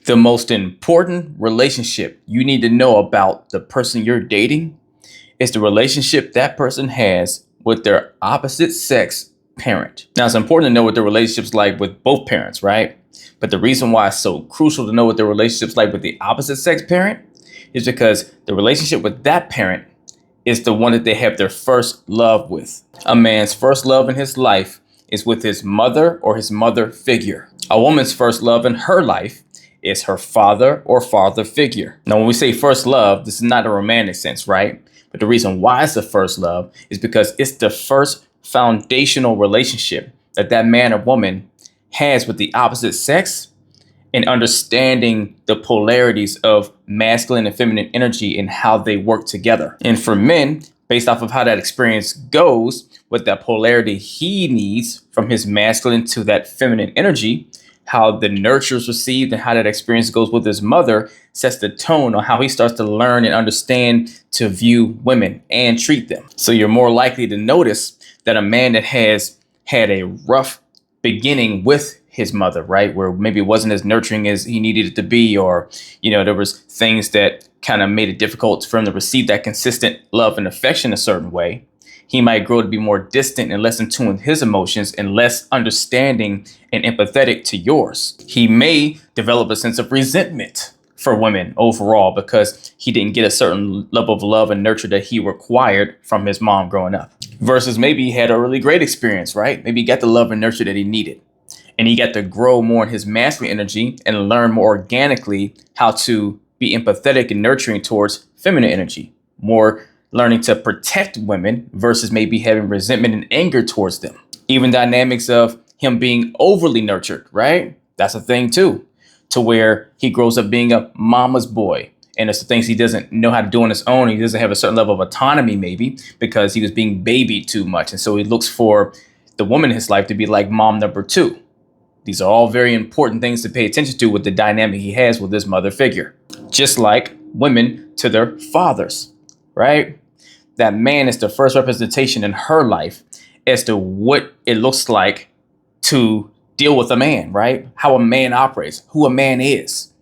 The most important relationship you need to know about the person you're dating is the relationship that person has with their opposite sex parent. Now, it's important to know what the relationship's like with both parents, right? But the reason why it's so crucial to know what the relationship's like with the opposite sex parent is because the relationship with that parent is the one that they have their first love with. A man's first love in his life is with his mother or his mother figure. A woman's first love in her life is her father or father figure. Now, when we say first love, this is not a romantic sense, right? But the reason why it's the first love is because it's the first foundational relationship that that man or woman has with the opposite sex, and understanding the polarities of masculine and feminine energy and how they work together. And for men, based off of how that experience goes, what that polarity he needs from his masculine to that feminine energy, how the nurture is received and how that experience goes with his mother sets the tone on how he starts to learn and understand to view women and treat them. So you're more likely to notice that a man that has had a rough beginning with his mother, right, where maybe it wasn't as nurturing as he needed it to be, or, there was things that kind of made it difficult for him to receive that consistent love and affection a certain way, he might grow to be more distant and less in tune with his emotions and less understanding and empathetic to yours. He may develop a sense of resentment for women overall because he didn't get a certain level of love and nurture that he required from his mom growing up. Versus maybe he had a really great experience, right? Maybe he got the love and nurture that he needed. And he got to grow more in his masculine energy and learn more organically how to be empathetic and nurturing towards feminine energy, more learning to protect women versus maybe having resentment and anger towards them. Even dynamics of him being overly nurtured, right? That's a thing too, to where he grows up being a mama's boy. And it's the things he doesn't know how to do on his own. He doesn't have a certain level of autonomy, maybe because he was being babied too much. And so he looks for the woman in his life to be like mom number two. These are all very important things to pay attention to with the dynamic he has with his mother figure. Just like women to their fathers, right? That man is the first representation in her life as to what it looks like to deal with a man, right? How a man operates, who a man is,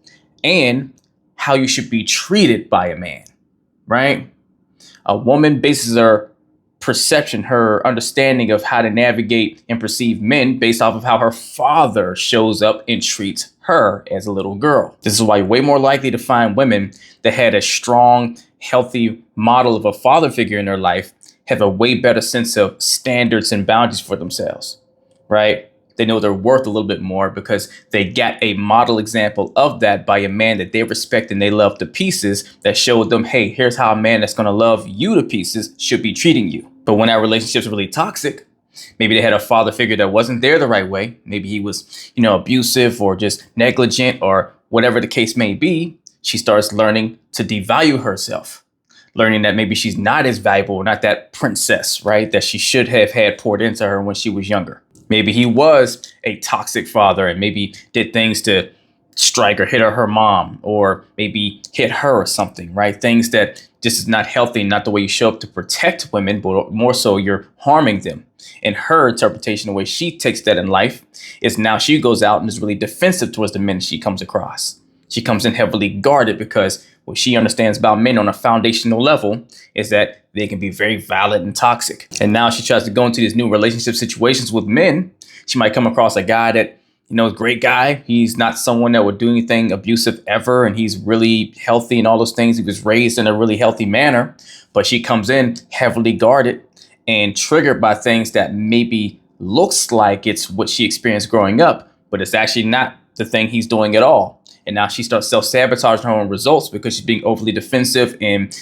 and how you should be treated by a man, right? A woman bases her perception, her understanding of how to navigate and perceive men based off of how her father shows up and treats her as a little girl. This is why you're way more likely to find women that had a strong, healthy model of a father figure in their life have a way better sense of standards and boundaries for themselves, right? They know their worth a little bit more because they got a model example of that by a man that they respect and they love to pieces that showed them, hey, here's how a man that's going to love you to pieces should be treating you. But when that relationship's really toxic, maybe they had a father figure that wasn't there the right way. Maybe he was, abusive or just negligent or whatever the case may be. She starts learning to devalue herself, learning that maybe she's not as valuable or not that princess, right, that she should have had poured into her when she was younger. Maybe he was a toxic father and maybe did things to strike or hit her mom, or maybe hit her or something, right? Things that just is not healthy, not the way you show up to protect women, but more so you're harming them. And her interpretation, the way she takes that in life, is now she goes out and is really defensive towards the men she comes across. She comes in heavily guarded because what she understands about men on a foundational level is that they can be very violent and toxic. And now she tries to go into these new relationship situations with men. She might come across a guy that, a great guy. He's not someone that would do anything abusive ever. And he's really healthy and all those things. He was raised in a really healthy manner. But she comes in heavily guarded and triggered by things that maybe looks like it's what she experienced growing up, but it's actually not the thing he's doing at all. And now she starts self-sabotaging her own results because she's being overly defensive and,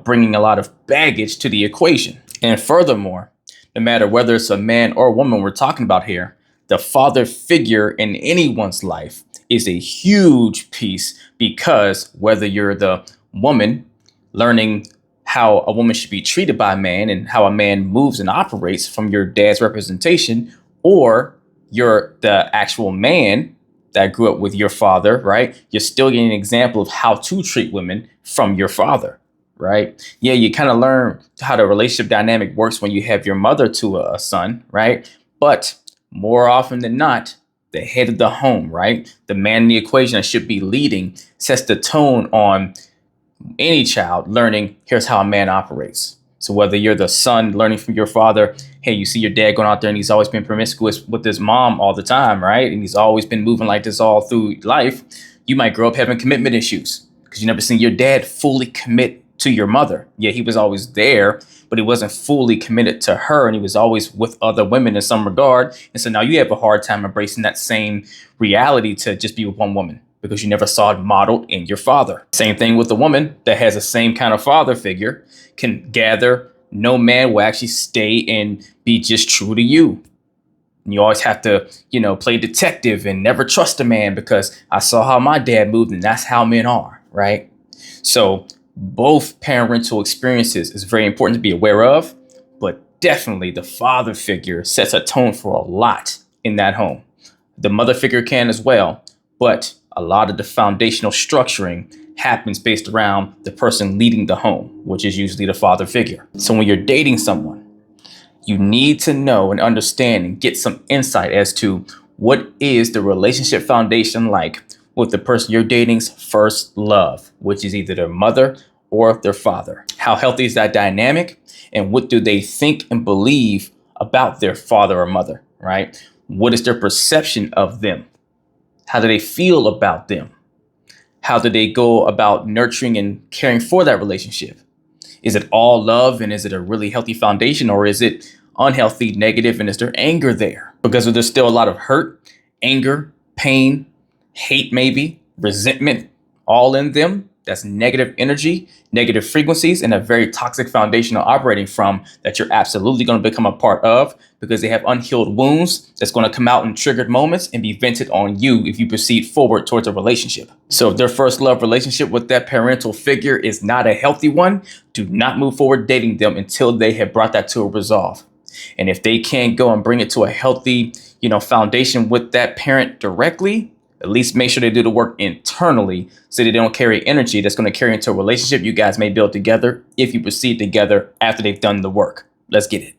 bringing a lot of baggage to the equation. And furthermore, no matter whether it's a man or a woman we're talking about here, the father figure in anyone's life is a huge piece, because whether you're the woman learning how a woman should be treated by a man and how a man moves and operates from your dad's representation, or you're the actual man that grew up with your father, right? You're still getting an example of how to treat women from your father, right? Yeah, you kind of learn how the relationship dynamic works when you have your mother to a son, right? But more often than not, the head of the home, right? The man in the equation that should be leading, sets the tone on any child learning, here's how a man operates. So whether you're the son learning from your father, hey, you see your dad going out there and he's always been promiscuous with his mom all the time, right? And he's always been moving like this all through life. You might grow up having commitment issues because you never seen your dad fully commit to your mother. Yeah, he was always there, but he wasn't fully committed to her, and he was always with other women in some regard. And so now you have a hard time embracing that same reality to just be with one woman because you never saw it modeled in your father. Same thing with the woman that has the same kind of father figure, can gather no man will actually stay and be just true to you. And you always have to, play detective and never trust a man because I saw how my dad moved and that's how men are, right? So both parental experiences is very important to be aware of, but definitely the father figure sets a tone for a lot in that home. The mother figure can as well, but a lot of the foundational structuring happens based around the person leading the home, which is usually the father figure. So when you're dating someone, you need to know and understand and get some insight as to what is the relationship foundation like with the person you're dating's first love, which is either their mother or their father. How healthy is that dynamic? And what do they think and believe about their father or mother, right? What is their perception of them? How do they feel about them? How do they go about nurturing and caring for that relationship? Is it all love and is it a really healthy foundation, or is it unhealthy, negative, and is there anger there? Because there's still a lot of hurt, anger, pain, hate, maybe resentment, all in them. That's negative energy, negative frequencies, and a very toxic foundation of operating from that you're absolutely going to become a part of because they have unhealed wounds that's going to come out in triggered moments and be vented on you if you proceed forward towards a relationship. So if their first love relationship with that parental figure is not a healthy one, do not move forward dating them until they have brought that to a resolve. And if they can't go and bring it to a healthy, foundation with that parent directly, at least make sure they do the work internally so they don't carry energy that's going to carry into a relationship you guys may build together if you proceed together after they've done the work. Let's get it.